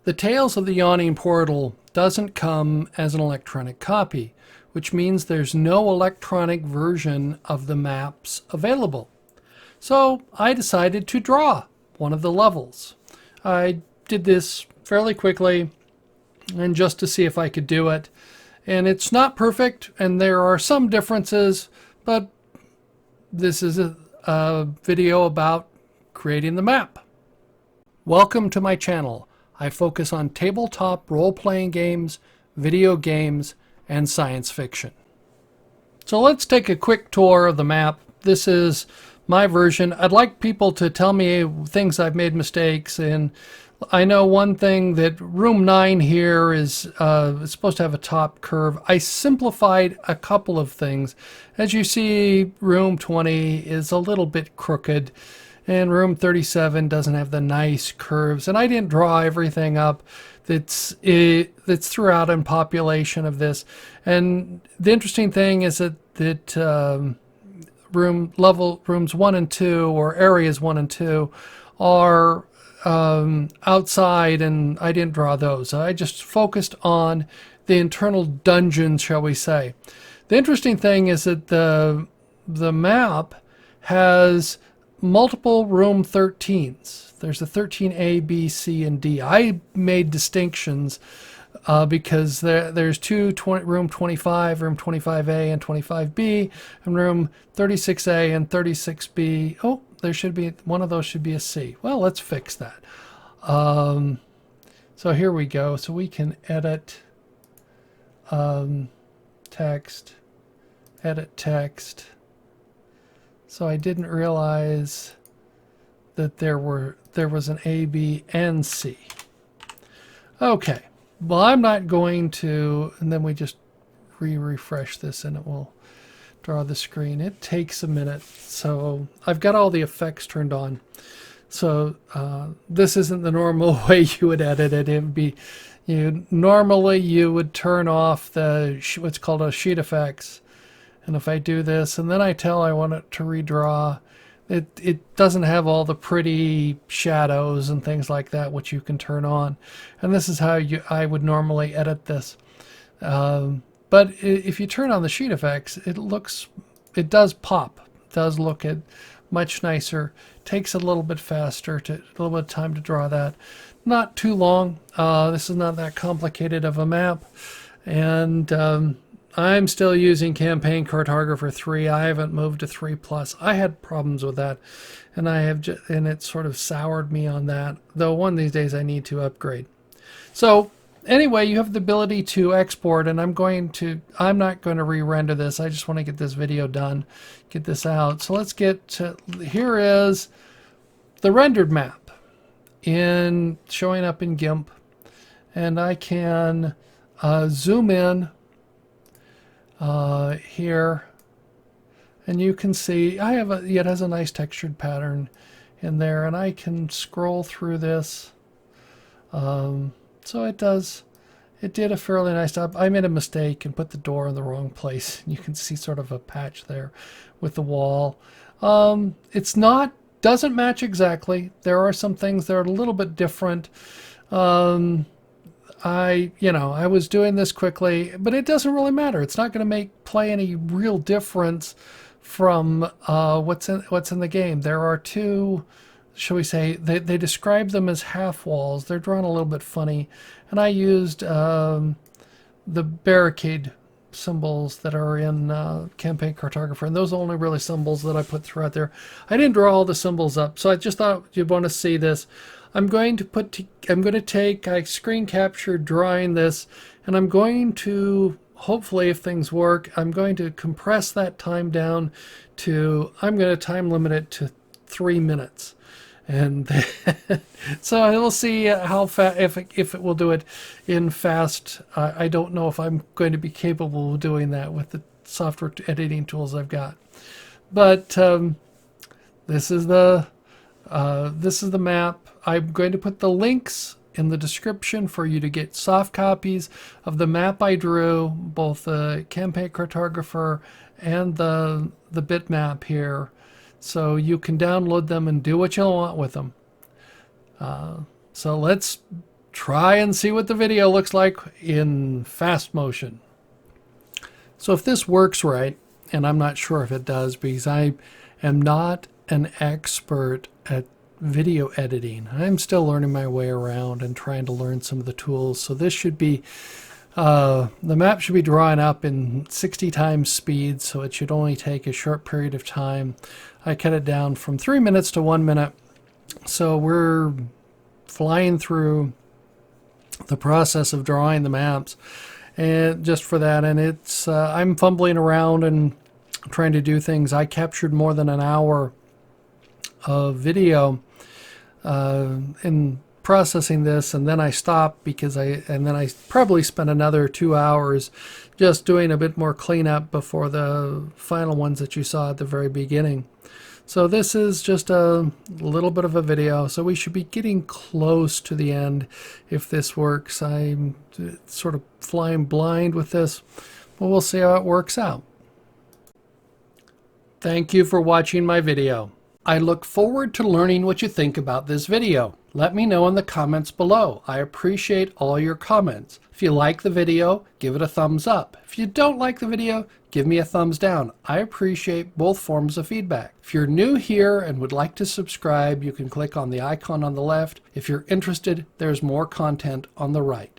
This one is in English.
The Tales of the Yawning Portal doesn't come as an electronic copy, which means there's no electronic version of the maps available. So I decided to draw one of the levels. I did this fairly quickly and just to see if I could do it. And it's not perfect and there are some differences, but this is a video about creating the map. Welcome to my channel. I focus on tabletop role-playing games, video games, and science fiction. So let's take a quick tour of the map. This is my version. I'd like people to tell me things I've made mistakes in. I know one thing, that room 9 here is it's supposed to have a top curve. I simplified a couple of things. As you see, room 20 is a little bit crooked, and room 37 doesn't have the nice curves. And I didn't draw everything up that's throughout in population of this. And the interesting thing is that rooms 1 and 2, or areas 1 and 2, are outside, and I didn't draw those. I just focused on the internal dungeons, shall we say. The interesting thing is that the map has multiple room 13s. There's a 13A, B, C, and D. I made distinctions because there's room 25, room 25A and 25B, and room 36A and 36B. Oh, there should be, one of those should be a C. Well, let's fix that. So here we go. So we can edit text, edit text. So I didn't realize that there was an A, B, and C. Okay. Well, I'm not going to, and then we just refresh this and it will draw the screen. It takes a minute. So I've got all the effects turned on. So this isn't the normal way you would edit it. It would be, normally you would turn off the what's called a sheet effects. And if I do this, and then I want it to redraw, it doesn't have all the pretty shadows and things like that, which you can turn on. And this is how I would normally edit this. But if you turn on the sheet effects, it does pop. It does look much nicer. Takes a little bit faster, a little bit of time to draw that. Not too long. This is not that complicated of a map. And I'm still using Campaign Cartographer 3. I haven't moved to 3+. I had problems with that, and and it sort of soured me on that. Though one of these days I need to upgrade. So anyway, you have the ability to export, and I'm not going to re-render this. I just want to get this video done, get this out. So let's get to, here is the rendered map showing up in GIMP, and I can zoom in here, and you can see it has a nice textured pattern in there, and I can scroll through this. So it did a fairly nice job. I made a mistake and put the door in the wrong place. You can see sort of a patch there with the wall. Doesn't match exactly. There are some things that are a little bit different. I was doing this quickly, but it doesn't really matter. It's not going to play any real difference from what's in the game. There are two, shall we say, they describe them as half walls. They're drawn a little bit funny, and I used the barricade symbols that are in Campaign Cartographer, and those are only really symbols that I put throughout there. I didn't draw all the symbols up, so I just thought you'd want to see this. I'm going to take, I screen captured drawing this, and I'm going to, hopefully if things work, I'm going to compress that time down to, I'm going to time limit it to 3 minutes. And so we'll see how fast, if it will do it in fast. I don't know if I'm going to be capable of doing that with the software editing tools I've got. But this is the map. I'm going to put the links in the description for you to get soft copies of the map I drew, both the Campaign Cartographer and the bitmap here, so you can download them and do what you want with them. So let's try and see what the video looks like in fast motion. So if this works right, and I'm not sure if it does because I am not an expert at video editing. I'm still learning my way around and trying to learn some of the tools. So this should be, the map should be drawing up in 60 times speed, so it should only take a short period of time. I cut it down from 3 minutes to 1 minute. So we're flying through the process of drawing the maps, and just for that, and it's I'm fumbling around and trying to do things. I captured more than an hour of video in processing this, and then I stopped because then I probably spent another 2 hours just doing a bit more cleanup before the final ones that you saw at the very beginning. So this is just a little bit of a video, so we should be getting close to the end if this works. I'm sort of flying blind with this, but we'll see how it works out. Thank you for watching my video. I look forward to learning what you think about this video. Let me know in the comments below. I appreciate all your comments. If you like the video, give it a thumbs up. If you don't like the video, give me a thumbs down. I appreciate both forms of feedback. If you're new here and would like to subscribe, you can click on the icon on the left. If you're interested, there's more content on the right.